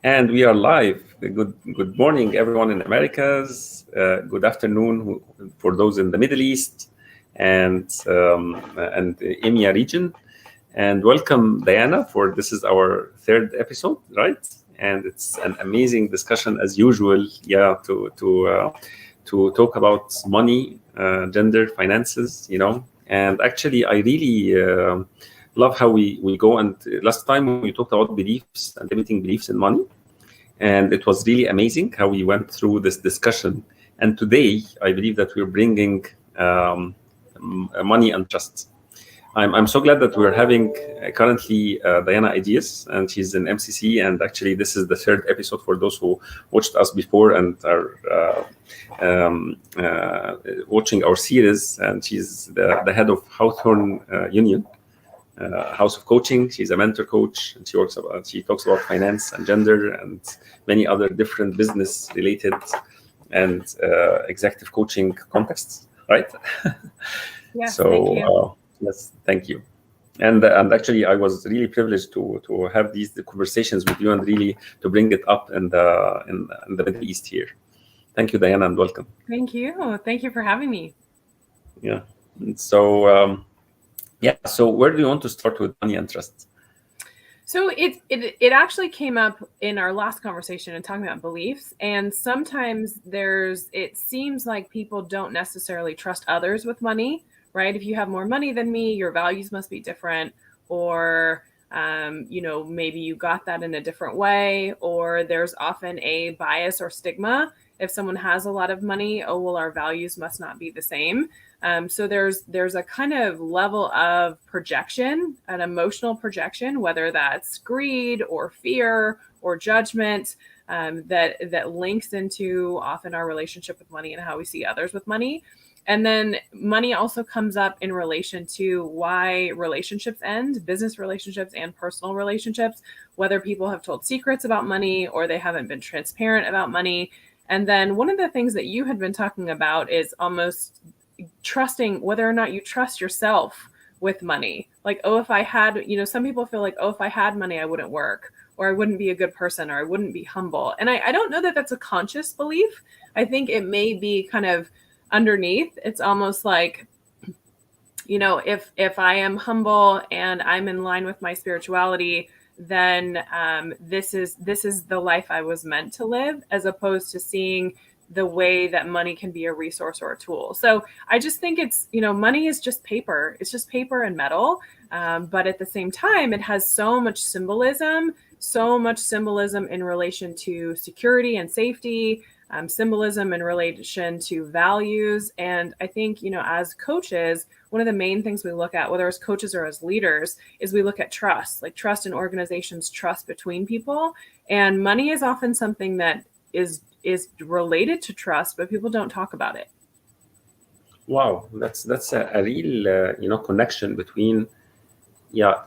And we are live. Good morning, everyone in Americas. Good afternoon for those in the Middle East and the EMEA region. And welcome, Diana, for this is our third episode, right? And it's an amazing discussion as usual. Yeah, to talk about money, gender, finances. And actually, I really love how we go. And last time we talked about beliefs and limiting beliefs in money. And it was really amazing how we went through this discussion. And today, I believe that we're bringing money and trust. I'm so glad that we're having currently Diana Ideus, and she's in MCC. And actually, this is the third episode for those who watched us before and are watching our series. And she's the head of Hawthorne Union. House of Coaching. She's a mentor coach, and she talks about finance and gender and many other different business related and executive coaching contexts, right? Yes, so thank you. Yes, thank you. And actually, I was really privileged to have these conversations with you and really to bring it up in the Middle East here. Thank you, Diana, and welcome. Thank you for having me. Yeah. So. So where do you want to start with money and trust? So it actually came up in our last conversation and talking about beliefs. And sometimes it seems like people don't necessarily trust others with money, right? If you have more money than me, your values must be different, or maybe you got that in a different way, or there's often a bias or stigma. If someone has a lot of money, oh, well, our values must not be the same. So there's a kind of level of projection, an emotional projection, whether that's greed or fear or judgment, that links into often our relationship with money and how we see others with money. And then money also comes up in relation to why relationships end, business relationships and personal relationships, whether people have told secrets about money or they haven't been transparent about money. And then one of the things that you had been talking about is almost trusting whether or not you trust yourself with money. Like, oh, if I had, some people feel like, oh, if I had money, I wouldn't work, or I wouldn't be a good person, or I wouldn't be humble. And I don't know that that's a conscious belief. I think it may be kind of underneath. It's almost like, if I am humble and I'm in line with my spirituality, then this is the life I was meant to live, as opposed to seeing the way that money can be a resource or a tool. So I just think it's, money is just paper. It's just paper and metal. But at the same time, it has so much symbolism in relation to security and safety, symbolism in relation to values. And I think, as coaches, one of the main things we look at, whether as coaches or as leaders, is we look at trust, like trust in organizations, trust between people. And money is often something that is related to trust, but people don't talk about it. Wow, that's a real connection between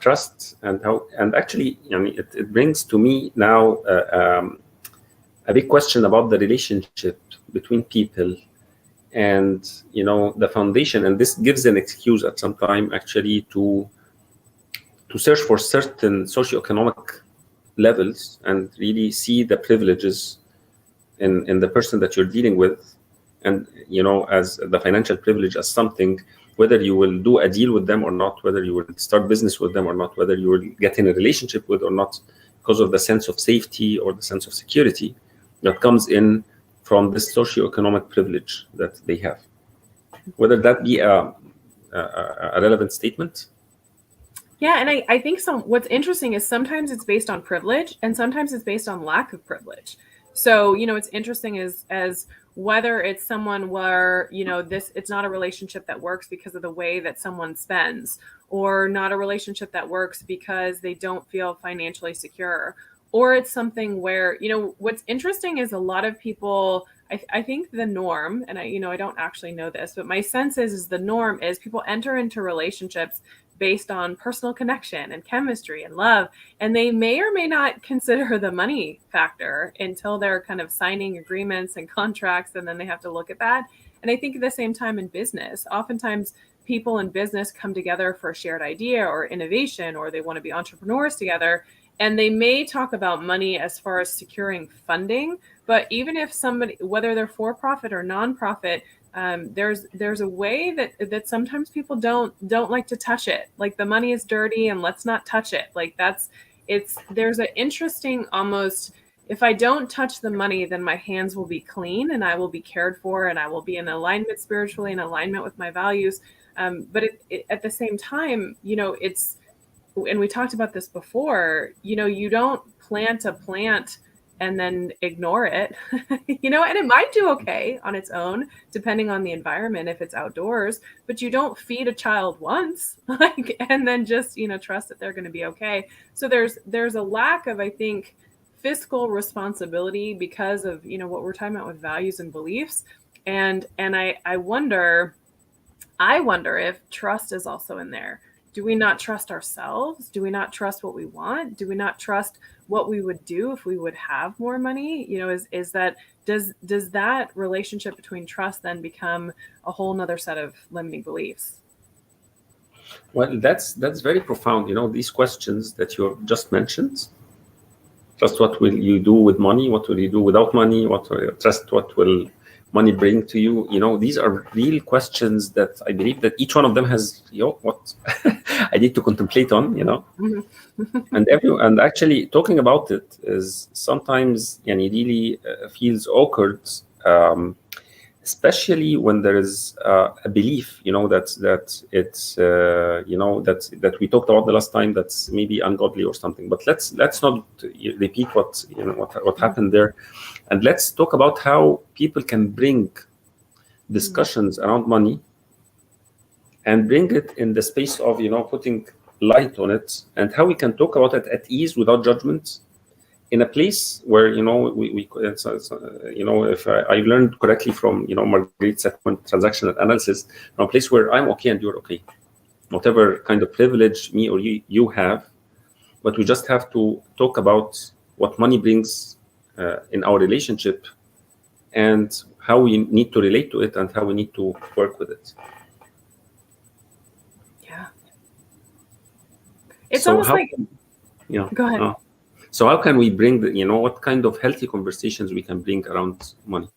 trust and how, and actually it brings to me now a big question about the relationship between people and the foundation. And this gives an excuse at some time actually to search for certain socioeconomic levels and really see the privileges in the person that you're dealing with, and as the financial privilege as something, whether you will do a deal with them or not, whether you will start business with them or not, whether you will get in a relationship with or not, because of the sense of safety or the sense of security that comes in from this socioeconomic privilege that they have. Whether that be a relevant statement. Yeah, and I think what's interesting is sometimes it's based on privilege and sometimes it's based on lack of privilege. So, it's interesting as whether it's someone where, it's not a relationship that works because of the way that someone spends, or not a relationship that works because they don't feel financially secure, or it's something where, what's interesting is a lot of people, I think the norm, and I don't actually know this, but my sense is the norm is people enter into relationships based on personal connection and chemistry and love. And they may or may not consider the money factor until they're kind of signing agreements and contracts. And then they have to look at that. And I think at the same time in business, oftentimes people in business come together for a shared idea or innovation, or they want to be entrepreneurs together. And they may talk about money as far as securing funding, but even if somebody, whether they're for profit or nonprofit, there's a way that sometimes people don't like to touch it. Like the money is dirty and let's not touch it. Like there's an interesting almost, if I don't touch the money, then my hands will be clean and I will be cared for and I will be in alignment spiritually, in alignment with my values. But at the same time, it's, and we talked about this before, you don't plant a plant and then ignore it, and it might do okay on its own, depending on the environment, if it's outdoors, but you don't feed a child once, and then just, trust that they're going to be okay. So there's a lack of, I think, fiscal responsibility because of, what we're talking about with values and beliefs. And I wonder if trust is also in there. Do we not trust ourselves? Do we not trust what we want? Do we not trust what we would do if we would have more money? Is that, does that relationship between trust then become a whole nother set of limiting beliefs? Well, that's very profound. These questions that you have just mentioned. Trust, what will you do with money? What will you do without money? Trust, what will money bring to you? These are real questions that I believe that each one of them has, what I need to contemplate on, and actually talking about it is sometimes, really feels awkward, especially when there is a belief, that it's, that we talked about the last time, that's maybe ungodly or something. But let's not repeat what happened there, and let's talk about how people can bring discussions around money and bring it in the space of, putting light on it, and how we can talk about it at ease without judgment, in a place where, if I learned correctly from, Marguerite Sackman transactional analysis, from a place where I'm okay and you're okay, whatever kind of privilege me or you have, but we just have to talk about what money brings in our relationship, and how we need to relate to it, and how we need to work with it. Yeah. It's so almost like, go ahead. So how can we bring what kind of healthy conversations we can bring around money?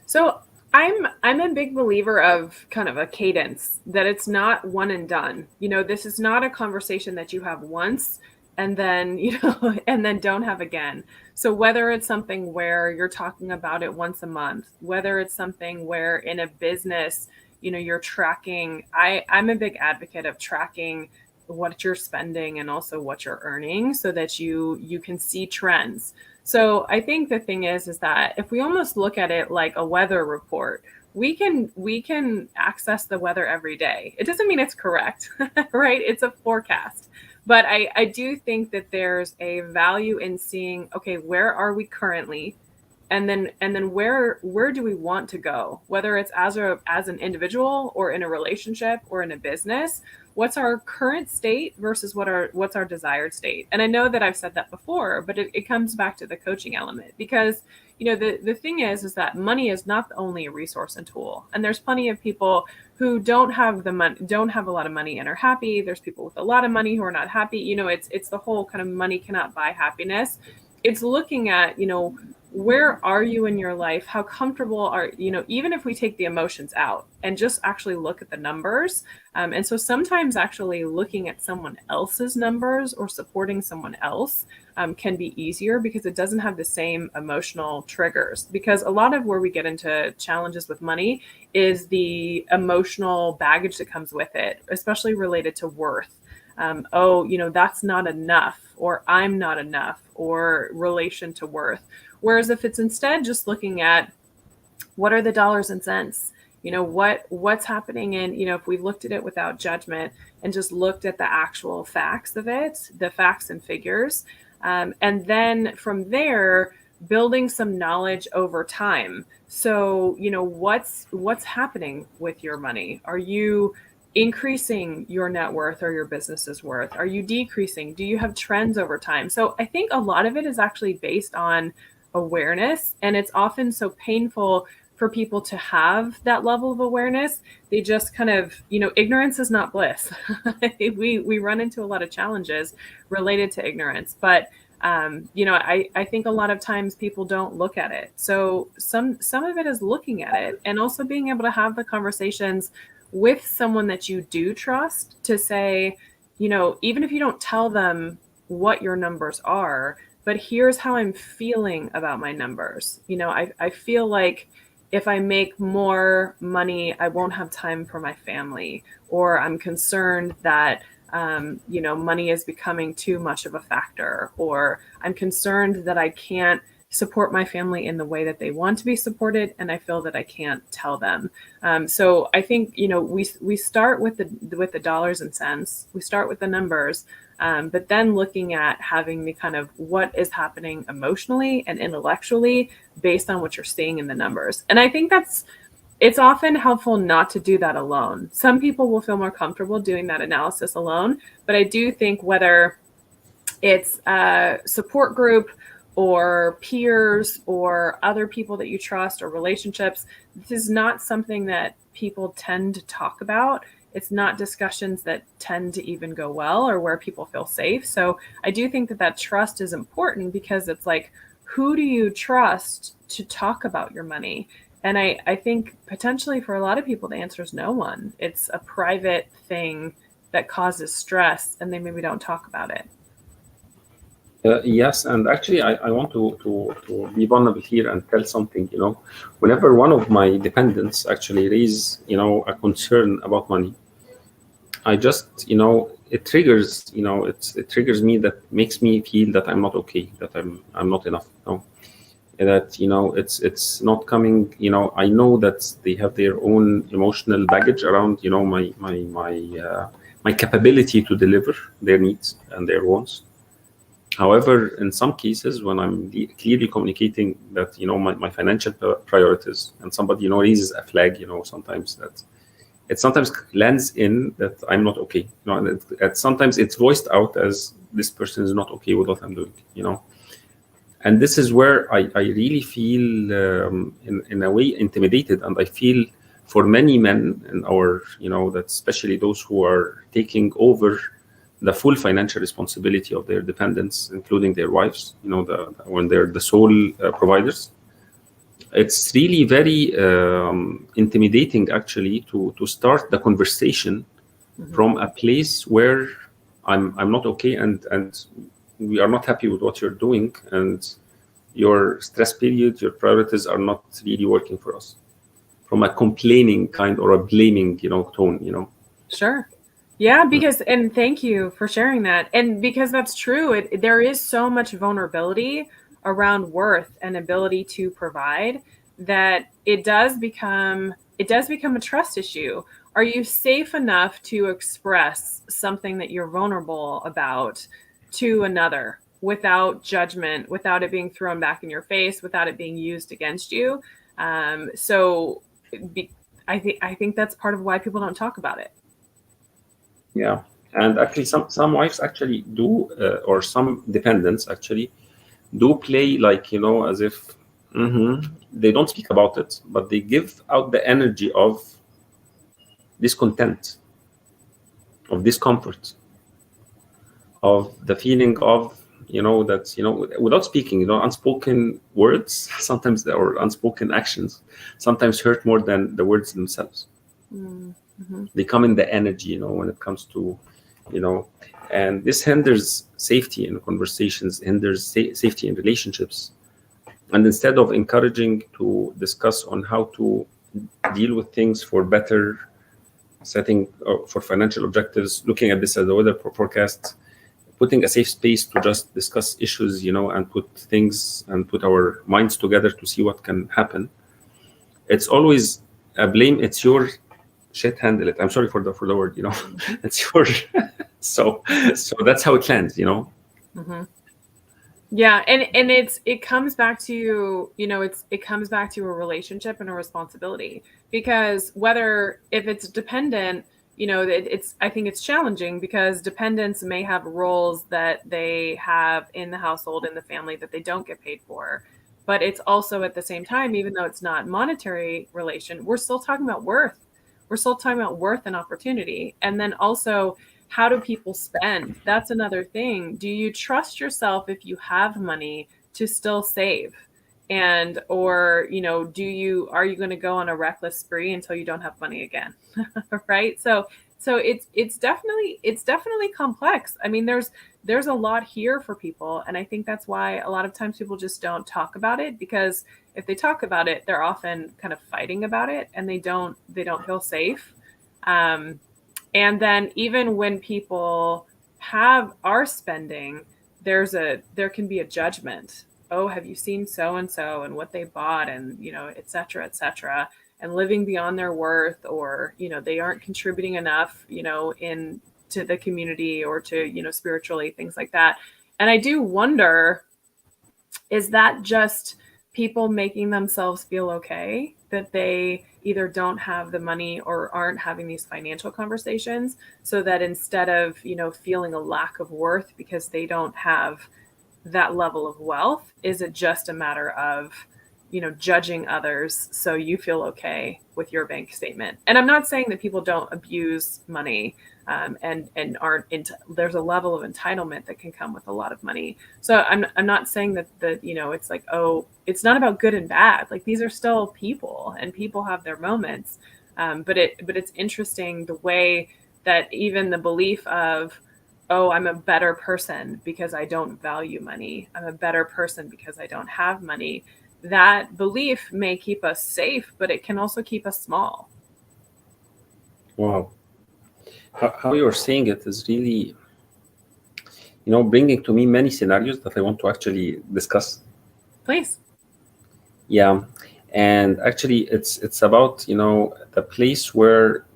So I'm a big believer of kind of a cadence, that it's not one and done. This is not a conversation that you have once and then, and then don't have again. So whether it's something where you're talking about it once a month, whether it's something where in a business, you're tracking, I'm a big advocate of tracking what you're spending and also what you're earning, so that you can see trends. So I think the thing is that if we almost look at it like a weather report, we can access the weather every day. It doesn't mean it's correct, right? It's a forecast. But I do think that there's a value in seeing, okay, where are we currently? And then where do we want to go? Whether it's as an individual or in a relationship or in a business, what's our current state versus what's our desired state? And I know that I've said that before, but it comes back to the coaching element, because the thing is that money is not only a resource and tool. And there's plenty of people who don't have a lot of money and are happy. There's people with a lot of money who are not happy. It's the whole kind of money cannot buy happiness. It's looking at, where are you in your life? How comfortable are, even if we take the emotions out and just actually look at the numbers. And so sometimes actually looking at someone else's numbers or supporting someone else can be easier, because it doesn't have the same emotional triggers. Because a lot of where we get into challenges with money is the emotional baggage that comes with it, especially related to worth. That's not enough, or I'm not enough, or relation to worth. Whereas if it's instead just looking at what are the dollars and cents, what's happening in, if we looked at it without judgment and just looked at the actual facts of it, the facts and figures, and then from there, building some knowledge over time. So, what's happening with your money? Are you increasing your net worth or your business's worth? Are you decreasing? Do you have trends over time? So I think a lot of it is actually based on awareness, and it's often so painful for people to have that level of awareness. They just kind of, ignorance is not bliss. we run into a lot of challenges related to ignorance, but I think a lot of times people don't look at it. So some of it is looking at it, and also being able to have the conversations with someone that you do trust to say, even if you don't tell them what your numbers are, but here's how I'm feeling about my numbers. I feel like if I make more money, I won't have time for my family, or I'm concerned that money is becoming too much of a factor, or I'm concerned that I can't support my family in the way that they want to be supported, and I feel that I can't tell them. So I think we start with the dollars and cents, we start with the numbers, but then looking at having the kind of what is happening emotionally and intellectually based on what you're seeing in the numbers. And I think it's often helpful not to do that alone. Some people will feel more comfortable doing that analysis alone, but I do think whether it's a support group or peers or other people that you trust or relationships, this is not something that people tend to talk about. It's not discussions that tend to even go well or where people feel safe. So I do think that trust is important, because it's like, who do you trust to talk about your money? And I think potentially for a lot of people, the answer is no one. It's a private thing that causes stress, and they maybe don't talk about it. Yes, and actually, I want to be vulnerable here and tell something. Whenever one of my dependents actually raise, a concern about money, I just, it triggers, it triggers me, that makes me feel that I'm not okay, that I'm not enough. That it's not coming. I know that they have their own emotional baggage around, my capability to deliver their needs and their wants. However, in some cases, when I'm clearly communicating that, my financial priorities, and somebody, raises a flag, sometimes that it sometimes lands in that I'm not okay. And sometimes it's voiced out as this person is not okay with what I'm doing, And this is where I really feel, in a way, intimidated. And I feel for many men in our, that especially those who are taking over the full financial responsibility of their dependents, including their wives, when they're the sole providers, it's really very intimidating, actually, to start the conversation from a place where I'm not okay, and we are not happy with what you're doing, and your stress period, your priorities are not really working for us, from a complaining kind or a blaming, tone. Sure. Yeah, because, and thank you for sharing that. And because that's true, there is so much vulnerability around worth and ability to provide, that it does become a trust issue. Are you safe enough to express something that you're vulnerable about to another without judgment, without it being thrown back in your face, without it being used against you? I think that's part of why people don't talk about it. Yeah, and actually, some wives actually do, or some dependents actually do play like, as if they don't speak about it, but they give out the energy of discontent, of discomfort, of the feeling of, that, without speaking, unspoken words sometimes, or unspoken actions sometimes hurt more than the words themselves. They come in the energy, when it comes to, and this hinders safety in conversations, hinders safety in relationships. And instead of encouraging to discuss on how to deal with things for better setting for financial objectives, looking at this as a weather forecast, putting a safe space to just discuss issues, and put our minds together to see what can happen. It's always a blame. It's your shit, handle it. I'm sorry for the word, it's your so that's how it lands, Yeah, and it comes back to, it comes back to a relationship and a responsibility, because if it's dependent, I think it's challenging, because dependents may have roles that they have in the household, in the family, that they don't get paid for. but it's also at the same time, even though it's not monetary relation, we're still talking about worth. We're still talking about worth and opportunity. And then also, how do people spend? That's another thing. Do you trust yourself if you have money to still save? And or are you going to go on a reckless spree until you don't have money again? Right? So it's definitely complex. I mean, there's a lot here for people, and I think that's why a lot of times people just don't talk about it, because if they talk about it, they're often kind of fighting about it, and they don't feel safe. And then even when people are spending, there can be a judgment. Oh, have you seen so and so and what they bought, and et cetera, and living beyond their worth, or they aren't contributing enough in to the community or to spiritually, things like that. And I do wonder, is that just people making themselves feel okay that they either don't have the money or aren't having these financial conversations, so that instead of feeling a lack of worth because they don't have that level of wealth, is it just a matter of judging others so you feel okay with your bank statement? And I'm not saying that people don't abuse money, and aren't there's a level of entitlement that can come with a lot of money. So I'm not saying that it's like, oh, it's not about good and bad. Like, these are still people, and people have their moments. But it's interesting the way that even the belief of, oh, I'm a better person because I don't value money, I'm a better person because I don't have money, that belief may keep us safe, but it can also keep us small. Wow. How you're saying it is really, bringing to me many scenarios that I want to actually discuss. Please. Yeah. And actually, it's about, the place where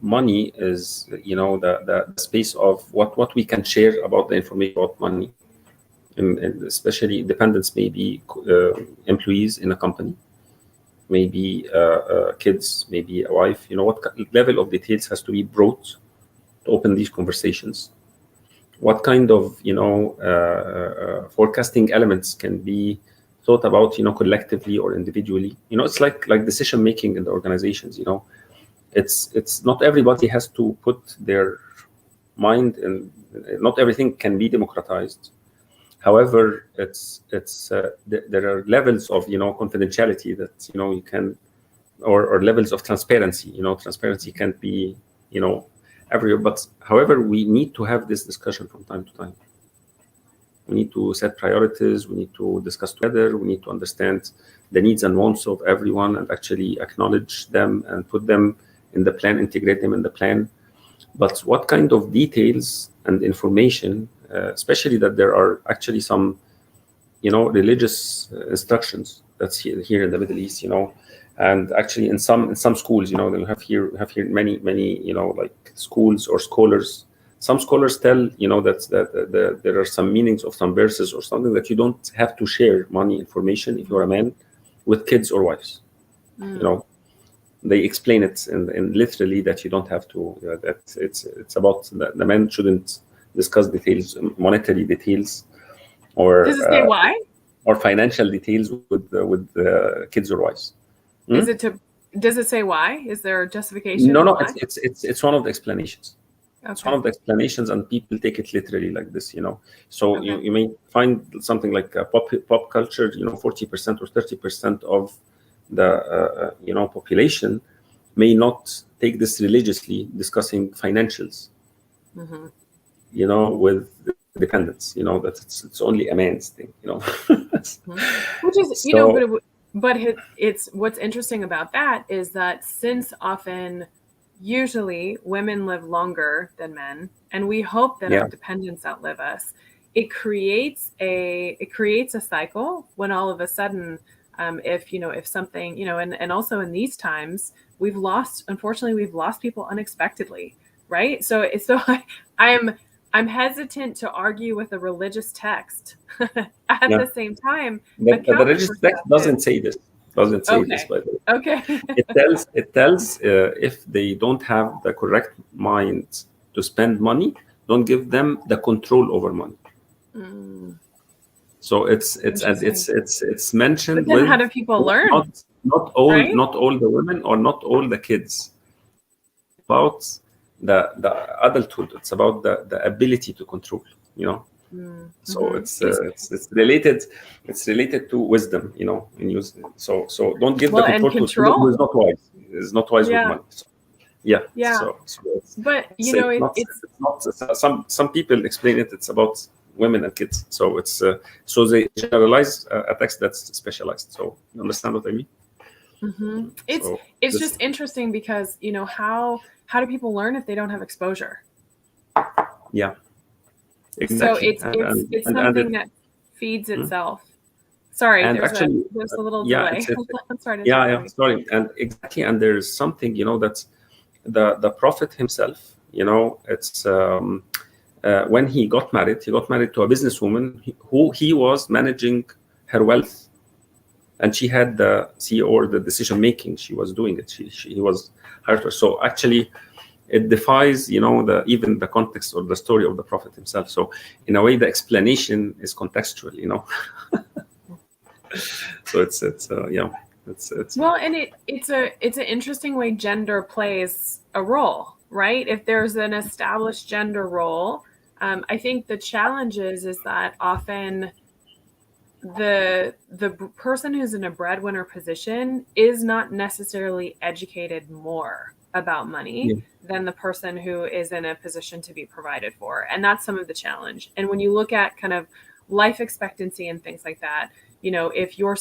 money is, the space of what we can share about the information about money. And especially dependents, maybe employees in a company, maybe kids, maybe a wife. What level of details has to be brought to open these conversations? What kind of forecasting elements can be thought about collectively or individually? It's like decision making in the organizations. It's not everybody has to put their mind in. Not everything can be democratized. However, there are levels of confidentiality that you can, or levels of transparency. Transparency can't be everywhere. But however, we need to have this discussion from time to time. We need to set priorities. We need to discuss together. We need to understand the needs and wants of everyone and actually acknowledge them and put them in the plan, integrate them in the plan. But what kind of details and information, especially that there are actually some, religious instructions that's here in the Middle East, and actually in some schools, they have here many like schools or scholars. Some scholars tell that there are some meanings of some verses or something that you don't have to share money information if you're a man with kids or wives. They explain it in literally that you don't have to. That it's about the man shouldn't discuss details, monetary details, or does it say why? Or financial details with kids or wives. Does it say why? Is there a justification? No. It's one of the explanations. Okay. It's one of the explanations, and people take it literally like this. So okay. you may find something like pop culture. 40% or 30% of the population may not take this religiously, discussing financials. Mm-hmm. With dependents. That it's only a man's thing. Which is but it's what's interesting about that is that since often, usually women live longer than men, and we hope that our dependents outlive us. It creates a cycle when all of a sudden, if something, and also in these times, unfortunately we've lost people unexpectedly, right? So I'm hesitant to argue with a religious text at the same time. The religious text doesn't say this. Doesn't say this, by the way. Okay. It tells if they don't have the correct mind to spend money, don't give them the control over money. So it's mentioned But then with how do people learn? Not all right? not all the women or not all the kids. About the adulthood. It's about the ability to control. So it's related. It's related to wisdom. In using. So don't give the control to someone who is not wise. Is not wise with money. So, yeah. So but some people explain it. It's about women and kids. So it's so they generalize a text that's specialized. So you understand what I mean? It's just interesting because how do people learn if they don't have exposure? Yeah, exactly. So it's something that feeds itself. Sorry, there's a little delay. Sorry. And exactly, and there's something that the Prophet himself, it's when he got married to a businesswoman who he was managing her wealth, and she had the CEO or the decision making. She was doing it. He was hired. So actually, it defies, even the context or the story of the Prophet himself. So in a way, the explanation is contextual, So it's well, and it's an interesting way gender plays a role, right? If there's an established gender role, I think the challenge is that often the person who's in a breadwinner position is not necessarily educated more about money than the person who is in a position to be provided for. And that's some of the challenge. And when you look at kind of life expectancy and things like that, if you're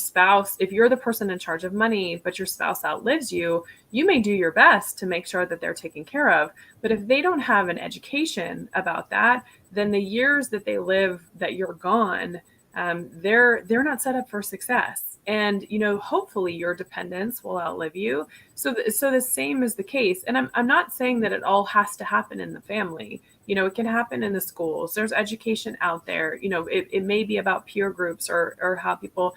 the person in charge of money, but your spouse outlives you, you may do your best to make sure that they're taken care of. But if they don't have an education about that, then the years that they live that you're gone, they're not set up for success. And, hopefully your dependents will outlive you. So the same is the case. And I'm not saying that it all has to happen in the family. It can happen in the schools. There's education out there. It may be about peer groups or how people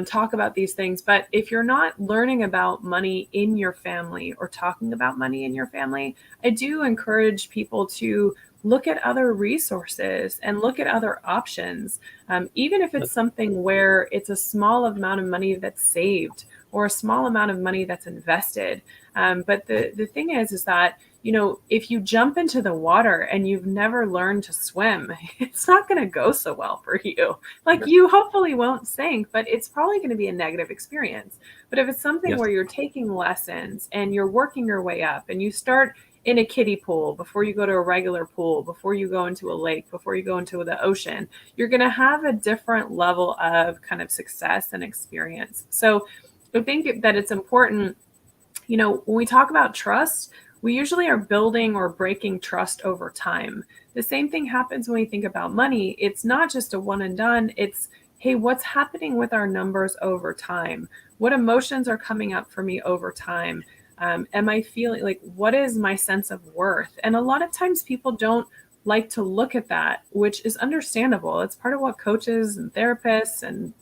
talk about these things. But if you're not learning about money in your family or talking about money in your family, I do encourage people to look at other resources and look at other options, even if it's something where it's a small amount of money that's saved or a small amount of money that's invested. But the thing is that, if you jump into the water and you've never learned to swim, it's not going to go so well for you. Like, you hopefully won't sink, but it's probably going to be a negative experience. But if it's something where you're taking lessons and you're working your way up and you start in a kiddie pool before you go to a regular pool, before you go into a lake, before you go into the ocean, you're going to have a different level of kind of success and experience. So I think that it's important, when we talk about trust, we usually are building or breaking trust over time. The same thing happens when we think about money. It's not just a one and done. It's, hey, what's happening with our numbers over time? What emotions are coming up for me over time? Am I feeling like, what is my sense of worth? And a lot of times people don't like to look at that, which is understandable. It's part of what coaches and therapists and,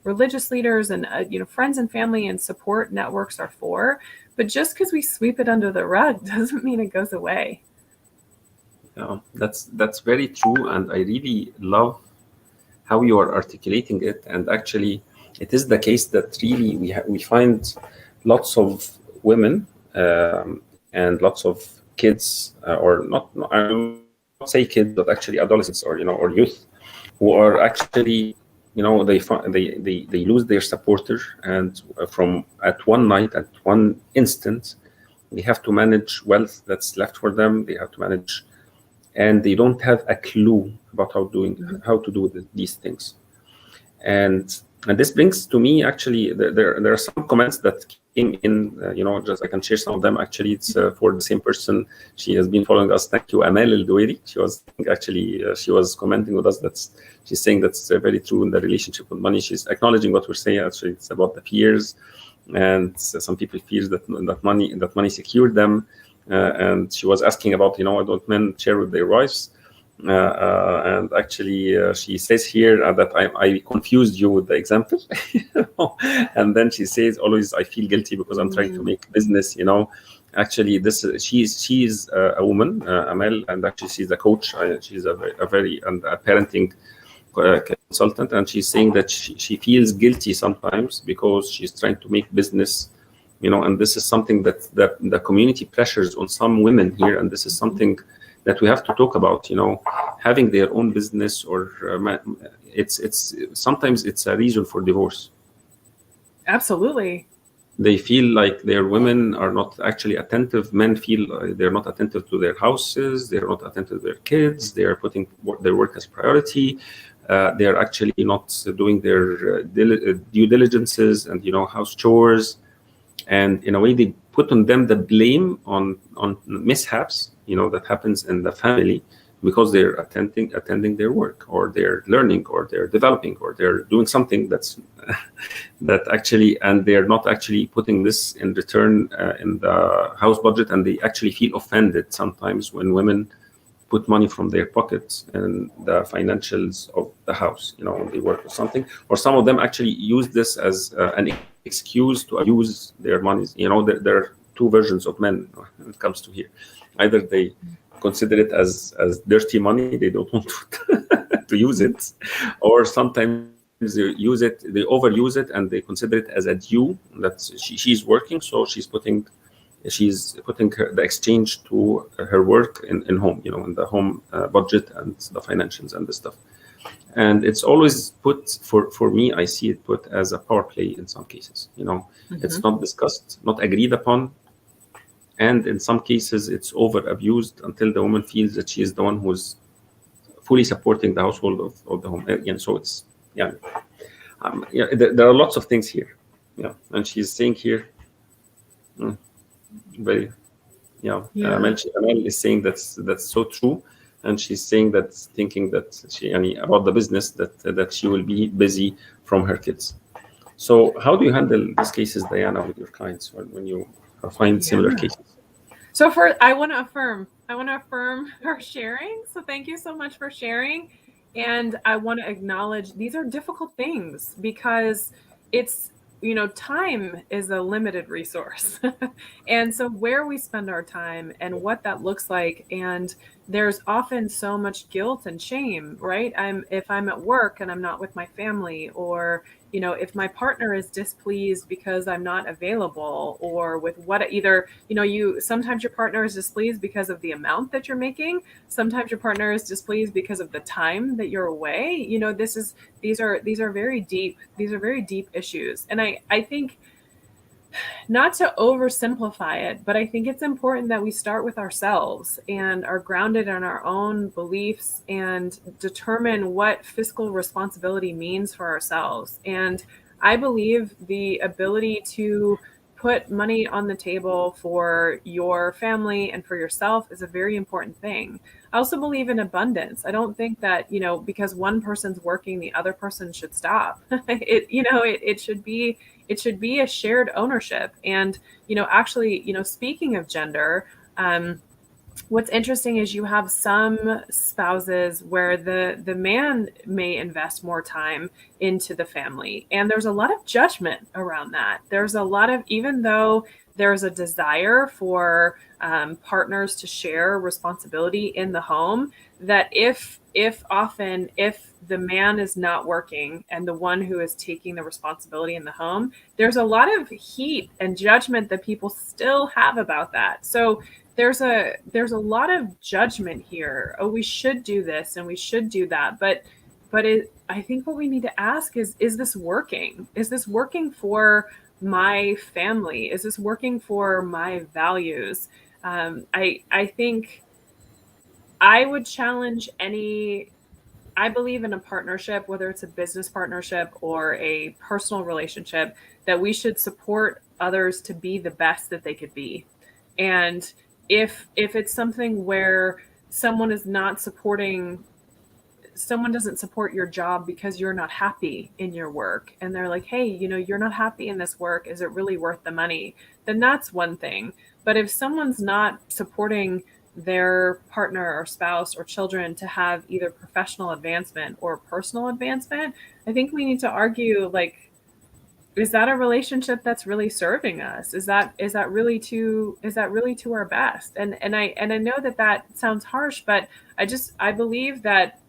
religious leaders and, friends and family and support networks are for. But just because we sweep it under the rug doesn't mean it goes away. Yeah, that's very true. And I really love how you are articulating it. And actually, it is the case that really we find lots of women and lots of kids, or not, I will not say kids, but actually adolescents or or youth, who are actually they lose their supporter, and from at one night, at one instant, they have to manage wealth that's left for them. They have to manage, and they don't have a clue about how to do these things. And this brings to me, actually, there are some comments that came in, just I can share some of them. Actually, it's for the same person. She has been following us. Thank you, Amal El-Doueri. She was commenting with us. She's saying that's very true in the relationship with money. She's acknowledging what we're saying. Actually, it's about the fears, and some people fear that money secured them. And she was asking about, why don't men share with their wives? And actually, she says here that I confused you with the example. And then she says, always I feel guilty because I'm trying to make business. Actually, she's a woman, Amel, and actually she's a coach. She's a very and a parenting consultant, and she's saying that she feels guilty sometimes because she's trying to make business, and this is something that the community pressures on some women here, and this is something that we have to talk about. Having their own business, or it's sometimes it's a reason for divorce. Absolutely. They feel like their women are not actually attentive. Men feel they're not attentive to their houses. They're not attentive to their kids. They are putting their work as priority. They are actually not doing their due diligences and house chores. And in a way, they put on them the blame on mishaps that happens in the family, because they're attending their work, or they're learning, or they're developing, or they're doing something that actually, and they're not actually putting this in return in the house budget. And they actually feel offended sometimes when women put money from their pockets in the financials of the house, when they work or something. Or some of them actually use this as an excuse to abuse their monies. There are two versions of men when it comes to here. Either they consider it as dirty money, they don't want to use it, or sometimes they use it, they overuse it, and they consider it as a due that she's working, so she's putting the exchange to her work in home, in the home budget and the financials and the stuff. And it's always put, for me, I see it put as a power play in some cases. It's not discussed, not agreed upon. And in some cases, it's over abused until the woman feels that she is the one who's fully supporting the household of the home. So it's, there are lots of things here. And she's saying here, very, Amel is saying that's so true. And she's saying that, thinking that about the business, that she will be busy from her kids. So how do you handle these cases, Diana, with your clients when you find similar cases? So I want to affirm her sharing. So thank you so much for sharing. And I want to acknowledge these are difficult things, because it's, time is a limited resource. And so where we spend our time and what that looks like, and there's often so much guilt and shame, right? If I'm at work and I'm not with my family, or, if my partner is displeased because I'm not available, or with sometimes your partner is displeased because of the amount that you're making. Sometimes your partner is displeased because of the time that you're away. These are very deep issues. And I think, not to oversimplify it, but I think it's important that we start with ourselves and are grounded in our own beliefs and determine what fiscal responsibility means for ourselves. And I believe the ability to put money on the table for your family and for yourself is a very important thing. I also believe in abundance. I don't think that, because one person's working, the other person should stop. It should be a shared ownership. And, actually, speaking of gender, what's interesting is you have some spouses where the man may invest more time into the family. And there's a lot of judgment around that. There's a lot of, even though there's a desire for partners to share responsibility in the home, that if the man is not working and the one who is taking the responsibility in the home, there's a lot of heat and judgment that people still have about that. So there's a lot of judgment here. Oh, we should do this and we should do that. But I think what we need to ask is this working? Is this working for my family? Is this working for my values? I think I would challenge I believe in a partnership, whether it's a business partnership or a personal relationship, that we should support others to be the best that they could be. And if it's something where someone doesn't support your job because you're not happy in your work, and they're like, hey, you're not happy in this work, is it really worth the money? Then that's one thing. But if someone's not supporting their partner or spouse or children to have either professional advancement or personal advancement, I think we need to argue, like, is that a relationship that's really serving us? Is that really to our best? And I know that sounds harsh, but I believe that,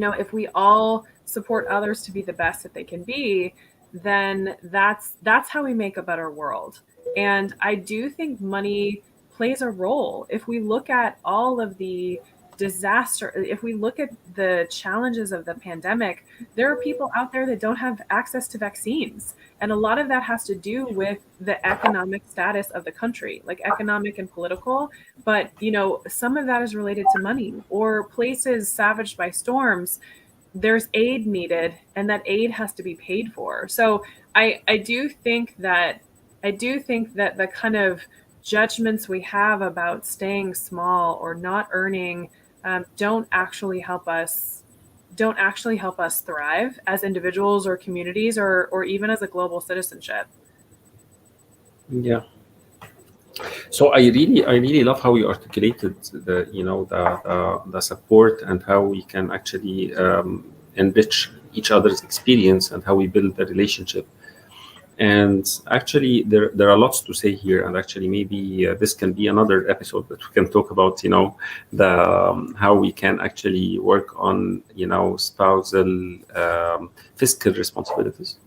if we all support others to be the best that they can be, then that's how we make a better world. And I do think money plays a role. If we look at all of the disaster, if we look at the challenges of the pandemic, there are people out there that don't have access to vaccines. And a lot of that has to do with the economic status of the country, like economic and political. But, some of that is related to money, or places savaged by storms. There's aid needed, and that aid has to be paid for. So I do think that the kind of judgments we have about staying small or not earning don't actually help us thrive as individuals or communities, or even as a global citizenship. Yeah. So I really love how you articulated the support and how we can actually enrich each other's experience and how we build the relationship. And actually, there are lots to say here. And actually, maybe this can be another episode that we can talk about. The how we can actually work on spousal fiscal responsibilities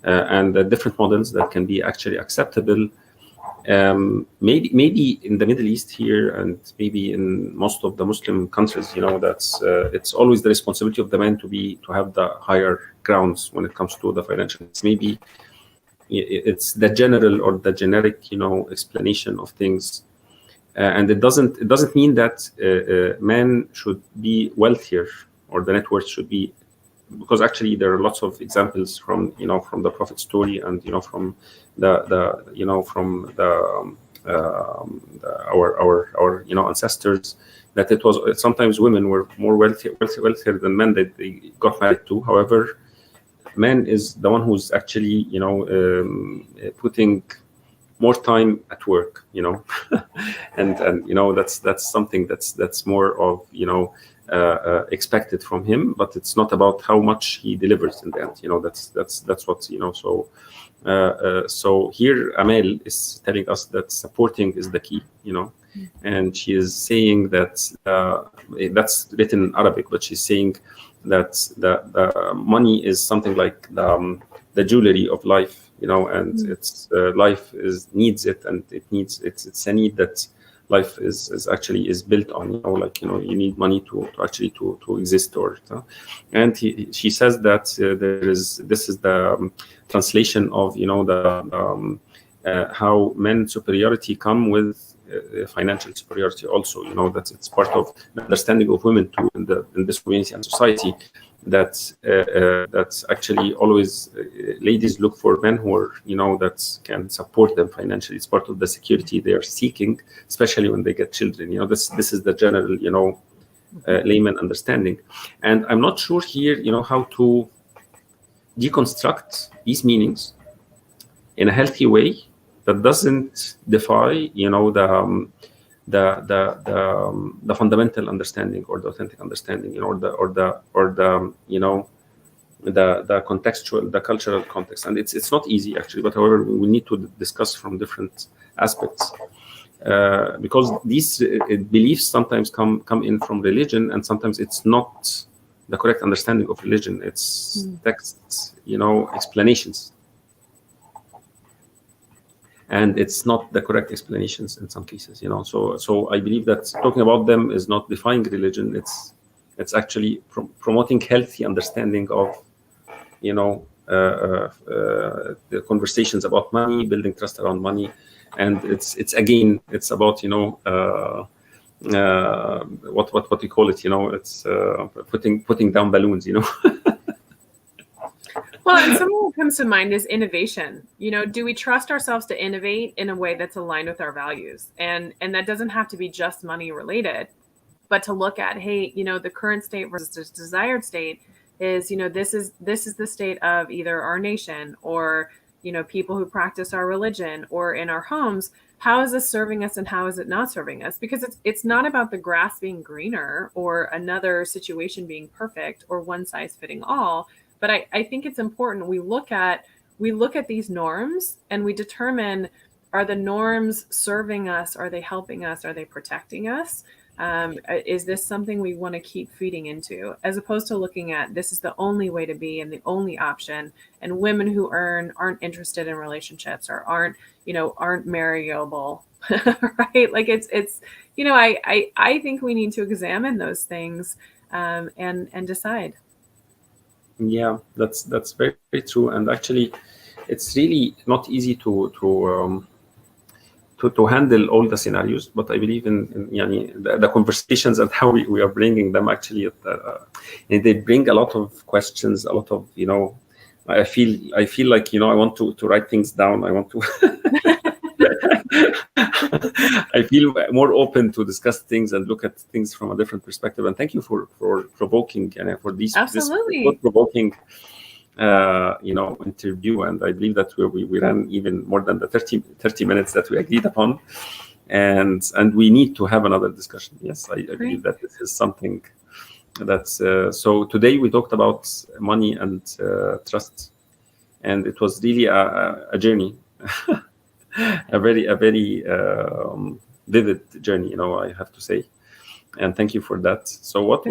and the different models that can be actually acceptable. Maybe in the Middle East here, and maybe in most of the Muslim countries, that's it's always the responsibility of the man to have the higher grounds when it comes to the financial. Maybe it's the general or the generic, explanation of things, and it doesn't mean that men should be wealthier or the net worth should be, because actually there are lots of examples from the Prophet story and from our ancestors, that it was sometimes women were more wealthier than men that they got married to. However, man is the one who's actually putting more time at work, and that's something that's more of expected from him, but it's not about how much he delivers in the end. That's what so here Amel is telling us that supporting is the key, and she is saying that that's written in Arabic, but she's saying that the money is something like the jewelry of life, and it's life needs it, and it's a need that life is actually built on. You need money to actually to exist, and she says that this is the translation of how men's superiority come with financial superiority also. That it's part of the understanding of women too in this community and society, that's actually always ladies look for men who are that can support them financially. It's part of the security they are seeking, especially when they get children. This is the general layman understanding, and I'm not sure here how to deconstruct these meanings in a healthy way that doesn't defy the fundamental understanding or the authentic understanding, or the contextual, the cultural context. And it's not easy actually, but however we need to discuss from different aspects, because these beliefs sometimes come in from religion, and sometimes it's not the correct understanding of religion. It's texts, explanations, and it's not the correct explanations in some cases. So I believe that talking about them is not defying religion. It's actually promoting healthy understanding of the conversations about money, building trust around money, and it's about what we call it. It's putting down balloons. Well, and something that comes to mind is innovation. Do we trust ourselves to innovate in a way that's aligned with our values? And that doesn't have to be just money related, but to look at, hey, the current state versus the desired state is, this is the state of either our nation or, people who practice our religion, or in our homes. How is this serving us and how is it not serving us? Because it's not about the grass being greener or another situation being perfect or one size fitting all. But I think it's important we look at these norms and we determine, are the norms serving us? Are they helping us? Are they protecting us? Is this something we want to keep feeding into, as opposed to looking at this is the only way to be and the only option, and women who earn aren't interested in relationships or aren't marriable, right? Like it's I think we need to examine those things and decide. Yeah, that's very, very true. And actually, it's really not easy to handle all the scenarios. But I believe in the conversations and how we are bringing them. Actually, they bring a lot of questions, a lot of I feel like I want to write things down. I want to. I feel more open to discuss things and look at things from a different perspective. And thank you for provoking and for this provoking interview. And I believe that we ran even more than the 30 minutes that we agreed upon. And we need to have another discussion. Yes, I believe that this is something that's so today we talked about money and trust, and it was really a journey. a very vivid journey, I have to say, and thank you for that. So what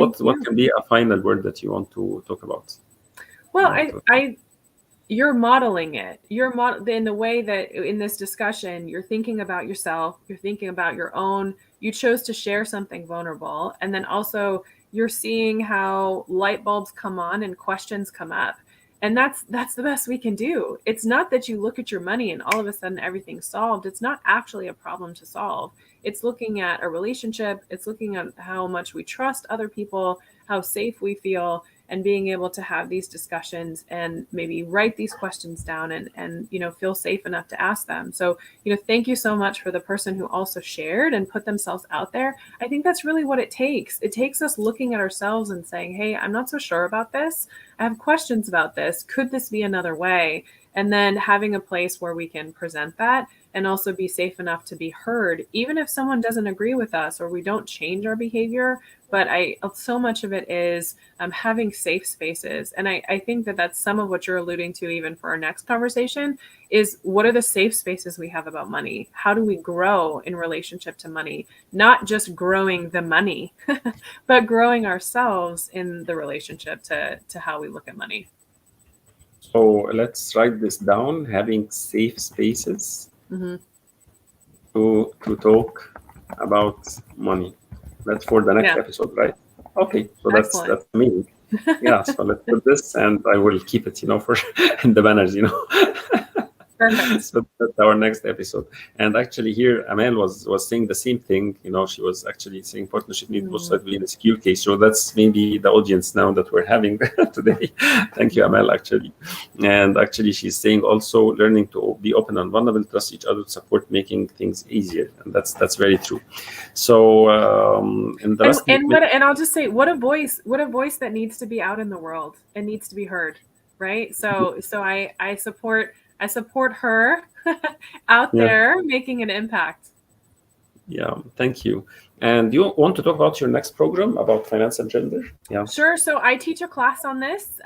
can be a final word that you want to talk about? Well, you're modeling it. You're in the way that in this discussion, you're thinking about yourself, you're thinking about your own, you chose to share something vulnerable, and then also you're seeing how light bulbs come on and questions come up. And that's the best we can do. It's not that you look at your money and all of a sudden everything's solved. It's not actually a problem to solve. It's looking at a relationship. It's looking at how much we trust other people, how safe we feel, and being able to have these discussions and maybe write these questions down and feel safe enough to ask them. So, thank you so much for the person who also shared and put themselves out there. I think that's really what it takes. It takes us looking at ourselves and saying, hey, I'm not so sure about this. I have questions about this. Could this be another way? And then having a place where we can present that and also be safe enough to be heard, even if someone doesn't agree with us or we don't change our behavior. But so much of it is having safe spaces. And I think that that's some of what you're alluding to even for our next conversation is what are the safe spaces we have about money? How do we grow in relationship to money? Not just growing the money, but growing ourselves in the relationship to how we look at money. So let's write this down, having safe spaces to talk about money. That's for the next episode, right? Okay, so Excellent. that's me. Yeah, so let's put this, and I will keep it, for in the banners, Perfect. So that's our next episode. And actually here, Amal was saying the same thing. She was actually saying partnership needs both sides in a secure case. So that's maybe the audience now that we're having today. Thank you, Amal, actually. And actually she's saying also learning to be open and vulnerable, trust each other, support, making things easier. And that's very true. So and I'll just say, what a voice that needs to be out in the world and needs to be heard. Right. So I support her out there making an impact. Yeah, thank you. And you want to talk about your next program about finance and gender? Yeah. Sure. So I teach a class on this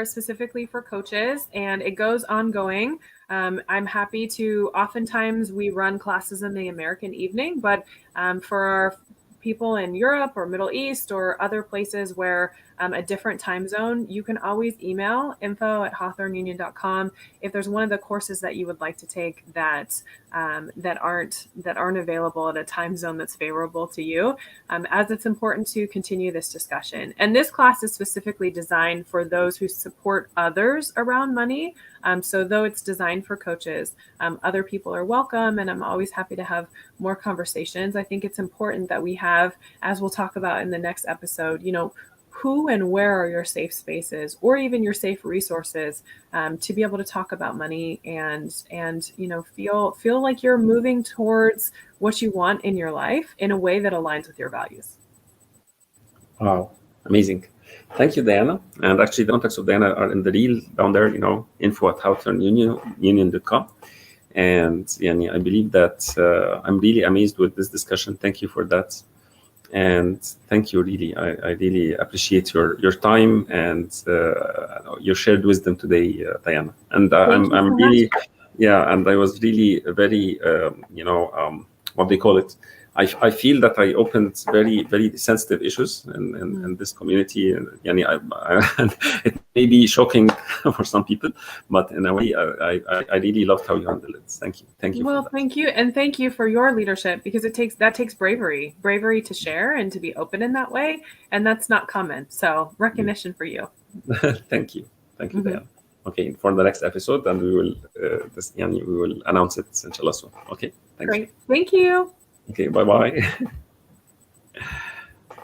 specifically for coaches, and it goes ongoing. I'm happy to, oftentimes we run classes in the American evening, but for our people in Europe or Middle East or other places where a different time zone, you can always email info@hawthorneunion.com if there's one of the courses that you would like to take that aren't available at a time zone that's favorable to you, as it's important to continue this discussion. And this class is specifically designed for those who support others around money. So though it's designed for coaches, other people are welcome, and I'm always happy to have more conversations. I think it's important that we have, as we'll talk about in the next episode, who and where are your safe spaces or even your safe resources to be able to talk about money and feel like you're moving towards what you want in your life in a way that aligns with your values. Wow, amazing. Thank you, Diana. And actually the contacts of Diana are in the reel down there, info@hawthorneunion.com. And I believe that I'm really amazed with this discussion. Thank you for that. And thank you, really. I really appreciate your time and your shared wisdom today, Diana. And I'm really, and I was really very, what do you call it? I feel that I opened very, very sensitive issues in this community, and it may be shocking for some people, but in a way, I really loved how you handled it. Thank you. Well, thank you, and thank you for your leadership, because that takes bravery to share and to be open in that way, and that's not common. So recognition for you. Thank you, Diana. Okay, for the next episode, and we will announce it inshallah soon. Okay, Great. Thank you. Okay, bye.